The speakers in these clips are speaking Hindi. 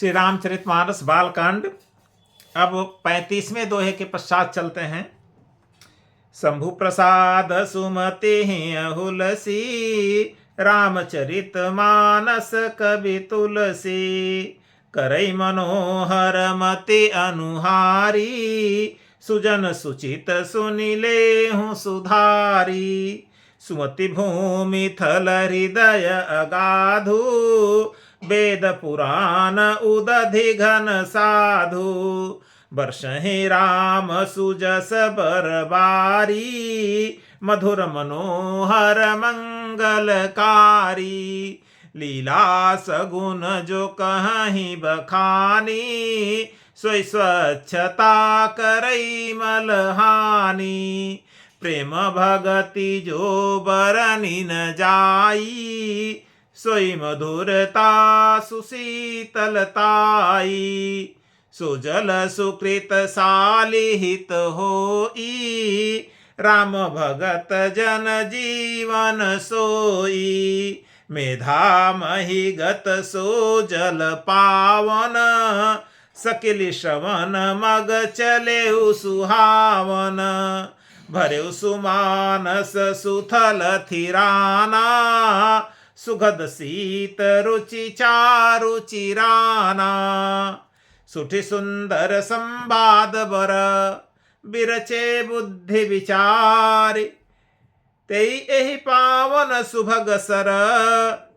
श्री रामचरितमानस बालकांड। अब 35वें दोहे के पश्चात चलते हैं। शंभु प्रसाद सुमति अहुलसी, रामचरित मानस कवि तुलसी। करई मनोहर मति अनुहारी, सुजन सुचित सुनिले हूँ सुधारी। सुमति भूमि थल हृदय अगाधु, वेद पुराण उदधि घन साधु। वर्षहि राम सुजस बरबारी, मधुर मनोहर मंगलकारी। लीला सगुन जो कहीं बखानी, सोई स्वच्छता करई मलहानी। प्रेम भगति जो बरनि न जाई, सोई मधुरता सुशीतलताई। सुजल सुकृत सालिहित होई, राम भगत जन जीवन सोई। मेधा महिगत सो जल पावन, सकिल श्रवण मग चले सुहावन। भरे सुमानस सुथल थिराना, सुगध शीत रुचि चारु चिराना। सुठि सुंदर संवाद बर, बिरचे बुद्धि विचारि। तेई एहि पावन सुभग सर,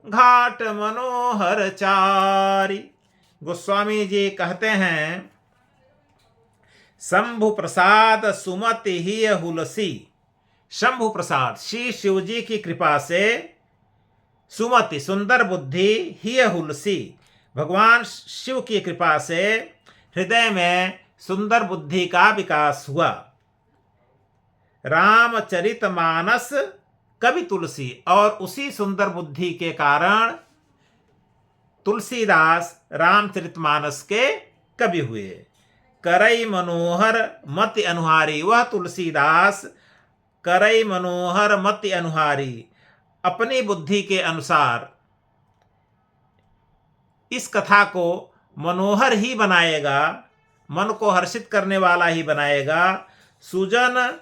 घाट मनोहर चारि। गोस्वामी जी कहते हैं, शंभु प्रसाद सुमति ही हुलसी। शंभु प्रसाद श्री शिव जी की कृपा से, सुमति सुंदर बुद्धि, ही हुलसी भगवान शिव की कृपा से हृदय में सुंदर बुद्धि का विकास हुआ। रामचरितमानस कवि तुलसी, और उसी सुंदर बुद्धि के कारण तुलसीदास रामचरितमानस के कवि हुए। करई मनोहर मति अनुहारी, वह तुलसीदास करई मनोहर मति अनुहारी, अपनी बुद्धि के अनुसार इस कथा को मनोहर ही बनाएगा, मन को हर्षित करने वाला ही बनाएगा। सुजन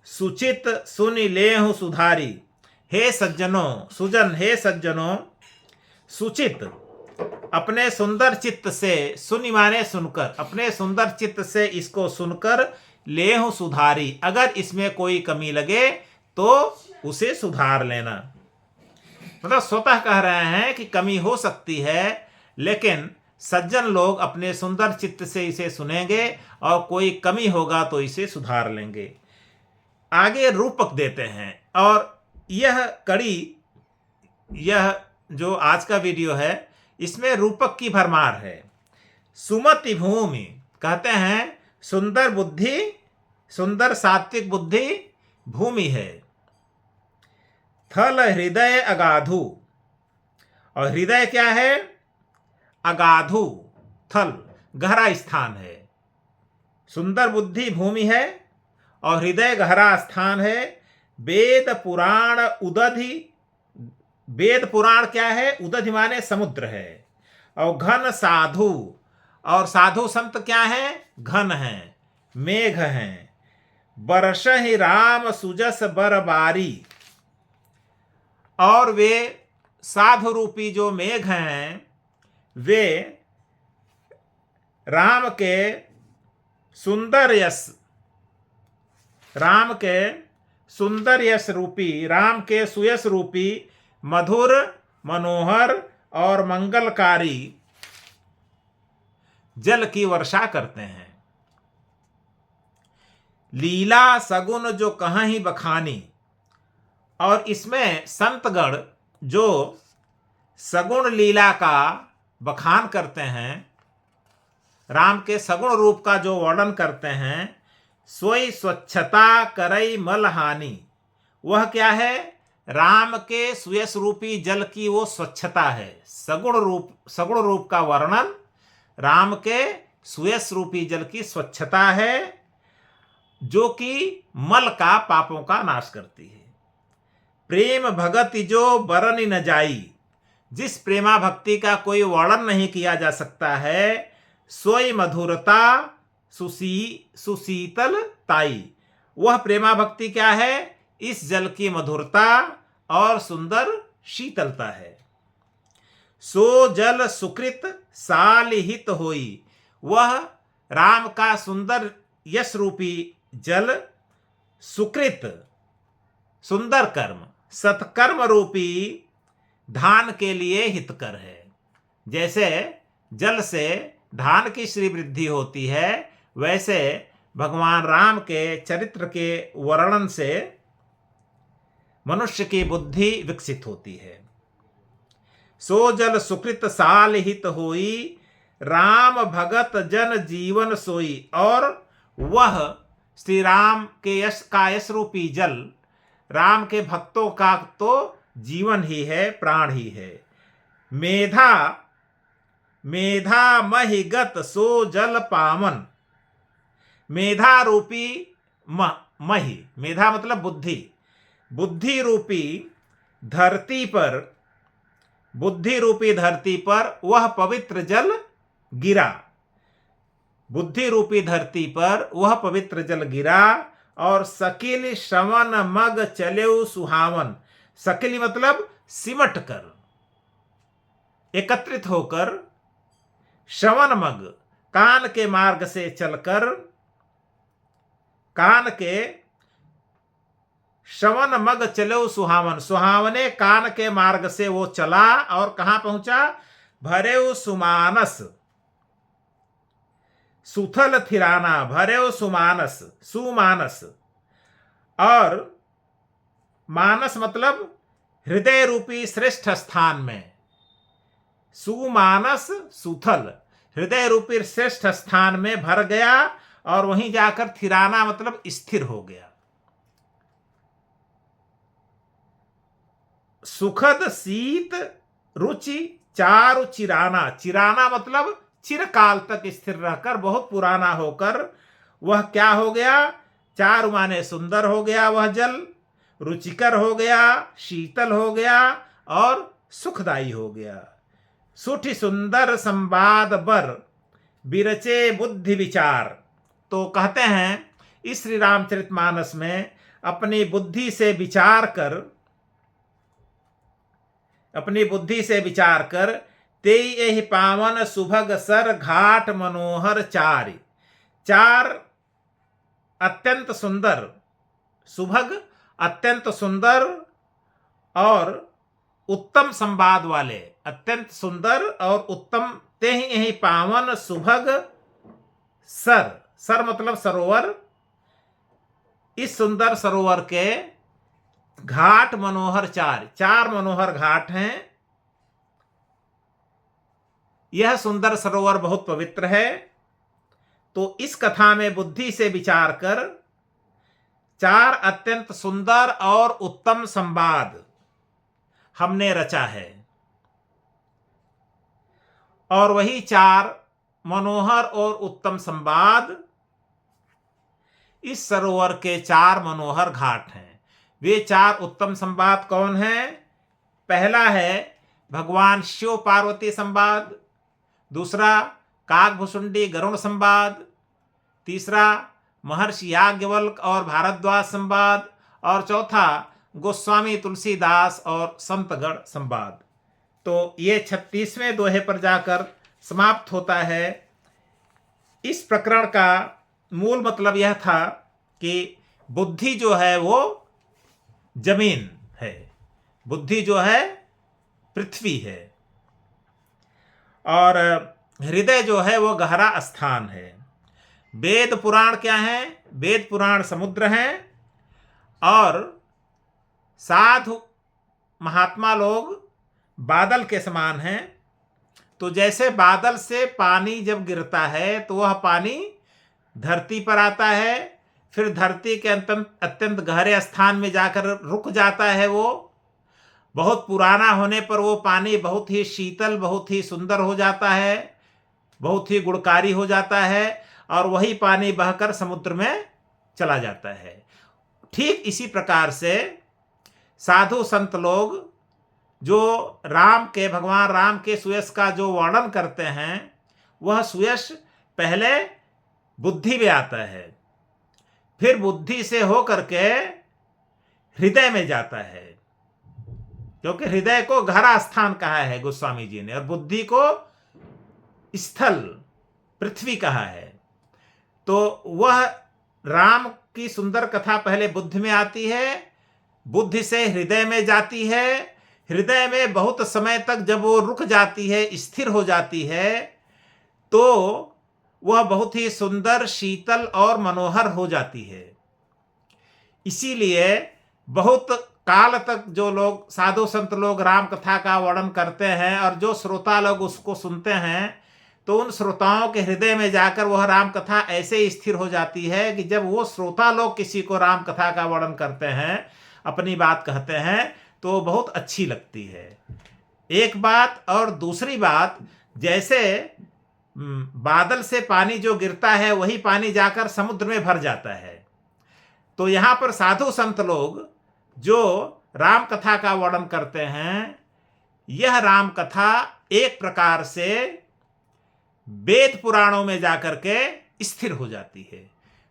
सुचित सुनि लेहु सुधारी। हे सज्जनों, सुजन हे सज्जनों, सुचित अपने सुंदर चित्त से, सुनि माने सुनकर, अपने सुंदर चित्त से इसको सुनकर लेहु सुधारी। अगर इसमें कोई कमी लगे तो उसे सुधार लेना। मतलब स्वतः कह रहे हैं कि कमी हो सकती है, लेकिन सज्जन लोग अपने सुंदर चित्त से इसे सुनेंगे और कोई कमी होगा तो इसे सुधार लेंगे। आगे रूपक देते हैं, और यह कड़ी, यह जो आज का वीडियो है, इसमें रूपक की भरमार है। सुमति भूमि कहते हैं, सुंदर बुद्धि, सुंदर सात्विक बुद्धि भूमि है। थल हृदय अगाधु, और हृदय क्या है? अगाधु, थल गहरा स्थान है। सुंदर बुद्धि भूमि है और हृदय गहरा स्थान है। वेद पुराण उदधि, वेद पुराण क्या है? उदधि माने समुद्र है। और घन साधु, और साधु संत क्या है? घन है, मेघ हैं। बरसहि राम सुजस बरबारी, और वे साधु रूपी जो मेघ हैं, वे राम के सुंदर यश, राम के सुंदर यश रूपी, राम के सुयश रूपी मधुर, मनोहर और मंगलकारी जल की वर्षा करते हैं। लीला सगुन जो कहीं बखानी, और इसमें संतगण जो सगुण लीला का बखान करते हैं, राम के सगुण रूप का जो वर्णन करते हैं। सोई स्वच्छता करई मलहानि, वह क्या है? राम के सुयश रूपी जल की वो स्वच्छता है। सगुण रूप का वर्णन राम के सुयश रूपी जल की स्वच्छता है, जो कि मल का, पापों का नाश करती है। प्रेम भगति जो बरनि न जाई, जिस प्रेमा भक्ति का कोई वर्णन नहीं किया जा सकता है, सोई मधुरता सुशीतल ताई। वह प्रेमा भक्ति क्या है? इस जल की मधुरता और सुंदर शीतलता है। सो जल सुकृत सालिहित होई। वह राम का सुंदर यश रूपी जल सुकृत सुंदर कर्म सत्कर्म रूपी धान के लिए हितकर है। जैसे जल से धान की श्री वृद्धि होती है, वैसे भगवान राम के चरित्र के वर्णन से मनुष्य की बुद्धि विकसित होती है। सो जल सुकृत सालिहित होई, राम भगत जन जीवन सोई। और वह श्री राम के यश रूपी जल राम के भक्तों का तो जीवन ही है, प्राण ही है। मेधा मेधा महिगत सो जल पावन। मेधा रूपी मही, मेधा मतलब बुद्धि, बुद्धि रूपी धरती पर वह पवित्र जल गिरा। बुद्धि रूपी धरती पर वह पवित्र जल गिरा और सकिल श्रवण मग चलेउ सुहावन। सकिल मतलब सिमट कर, एकत्रित होकर, श्रवण मग कान के मार्ग से चलकर, कान के श्रवण मग चलो सुहावन, सुहावने कान के मार्ग से वो चला और कहां पहुंचा? भरेउ सुमानस, सुथल थिराना, भरेउ सुमानस, सुमानस। और मानस मतलब हृदय रूपी श्रेष्ठ स्थान में। सुमानस सुथल, हृदय रूपी श्रेष्ठ स्थान में भर गया और वहीं जाकर थिराना मतलब स्थिर हो गया। सुखद शीत रुचि चारु चिराना, चिराना मतलब चिरकाल तक स्थिर रहकर, बहुत पुराना होकर वह क्या हो गया? चारु माने सुंदर हो गया वह जल, रुचिकर हो गया, शीतल हो गया और सुखदायी हो गया। सुठी सुंदर संवाद बर बिरचे बुद्धि विचार। तो कहते हैं इस श्री रामचरितमानस में अपनी बुद्धि से विचार कर तेई एहि पावन सुभग सर घाट मनोहर चारि। चार अत्यंत सुंदर, सुभग अत्यंत सुंदर और उत्तम संवाद वाले, अत्यंत सुंदर और उत्तम, ते ही यही पावन सुभग सर, सर मतलब सरोवर, इस सुंदर सरोवर के घाट मनोहर चार, चार मनोहर घाट हैं। यह सुंदर सरोवर बहुत पवित्र है। तो इस कथा में बुद्धि से विचार कर चार अत्यंत सुंदर और उत्तम संवाद हमने रचा है, और वही चार मनोहर और उत्तम संवाद इस सरोवर के चार मनोहर घाट हैं। वे चार उत्तम संवाद कौन हैं? पहला है भगवान शिव पार्वती संवाद, दूसरा काकभुसुंडी गरुड़ संवाद, तीसरा महर्षि याज्ञवल्क और भारद्वाज संवाद, और चौथा गोस्वामी तुलसीदास और संतगण संवाद। तो ये 36वें दोहे पर जाकर समाप्त होता है। इस प्रकरण का मूल मतलब यह था कि बुद्धि जो है वो जमीन है, बुद्धि जो है पृथ्वी है, और हृदय जो है वो गहरा स्थान है। वेद पुराण क्या है? वेद पुराण समुद्र हैं, और साधु महात्मा लोग बादल के समान हैं। तो जैसे बादल से पानी जब गिरता है तो वह पानी धरती पर आता है, फिर धरती के अत्यंत गहरे स्थान में जाकर रुक जाता है। वो बहुत पुराना होने पर वो पानी बहुत ही शीतल, बहुत ही सुंदर हो जाता है, बहुत ही गुणकारी हो जाता है, और वही पानी बहकर समुद्र में चला जाता है। ठीक इसी प्रकार से साधु संत लोग जो भगवान राम के सुयश का जो वर्णन करते हैं, वह सुयश पहले बुद्धि में आता है, फिर बुद्धि से होकर के हृदय में जाता है, क्योंकि हृदय को घर स्थान कहा है गोस्वामी जी ने, और बुद्धि को स्थल पृथ्वी कहा है। तो वह राम की सुंदर कथा पहले बुद्धि में आती है, बुद्धि से हृदय में जाती है, हृदय में बहुत समय तक जब वो रुक जाती है, स्थिर हो जाती है, तो वह बहुत ही सुंदर, शीतल और मनोहर हो जाती है। इसीलिए बहुत काल तक जो लोग साधु संत लोग राम कथा का वर्णन करते हैं और जो श्रोता लोग उसको सुनते हैं, तो उन श्रोताओं के हृदय में जाकर वह राम कथा ऐसे स्थिर हो जाती है कि जब वो श्रोता लोग किसी को राम कथा का वर्णन करते हैं, अपनी बात कहते हैं, तो बहुत अच्छी लगती है। एक बात। और दूसरी बात, जैसे बादल से पानी जो गिरता है वही पानी जाकर समुद्र में भर जाता है, तो यहाँ पर साधु संत लोग जो राम कथा का वर्णन करते हैं, यह राम कथा एक प्रकार से वेद पुराणों में जाकर के स्थिर हो जाती है।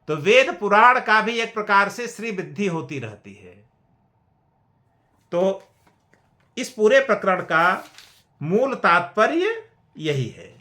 तो वेद पुराण का भी एक प्रकार से श्री वृद्धि होती रहती है। तो इस पूरे प्रकरण का मूल तात्पर्य यही है।